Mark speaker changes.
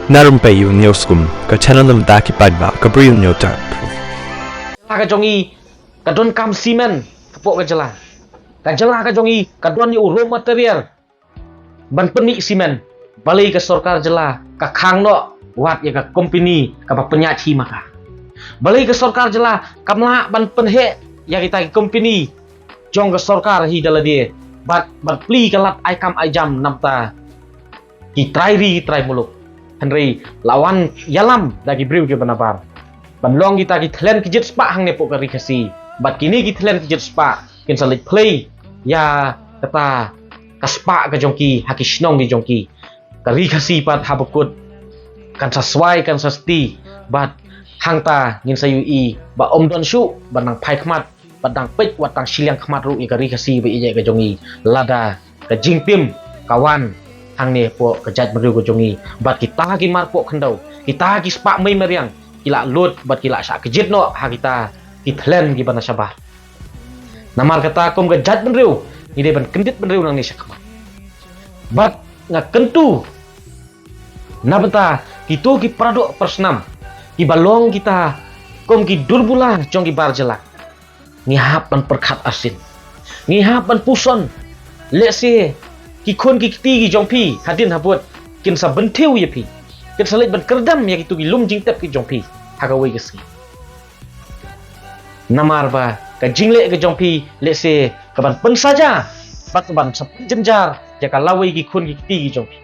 Speaker 1: Narum payu neoskum ka chananam daki padba ka briu neotar.
Speaker 2: Ka jongi ka don kam simen kapok ka jela ka jongi ka don yu raw material ban penik simen balai ka sarkar jela ka khang no wat ya ka company ka ba penyaci maka balai ka sarkar jela kamla ban penhe ya kita company jong ka sarkar hi dala dia bat pli ka lat ai kam ai jam namta ki trai muluk Henry lawan yalam dagi briu ke benabar ban long kita ki thlen ki jet spa hang ne pokari kasi bat kini ki thlen ki jet spa kin salit play ya kata kaspa ka jongki haki snong ki jongki kari kasi pat habukut kan saswai kan sasti bat hang ta ngin sayu i ba om don shu banang phai khmat badang pek watang siliang khmat ru i kari kasi be ije ka jongi lada ka jingpim kawan hang ne po kejat meriu ko jongi bat kita ki mar po khandau kita ki spa mai meriang kila lut bat kila sa kejit no ha kita ki thlen ki bana sabah namar kata kom kejat meriu ni de ban kendit meriu nang ni sakma bat nga kentu na bata kitu ki pradok persnam ki balong kita kom ki durbula jong ki barjela ngihap ban perkhat asin ngihap ban puson lese ki khon ki ti ki jong pi hadin habut kin sa bentheu ye pi kin salit ban kerdam ya kitu ki lum jing tep ki jong pi hagawai ke ski namar ba ka jingle ke jong pi lese ka ban pen saja bat ban sap jenjar ja ka lawai ki khon ki ti ki jong pi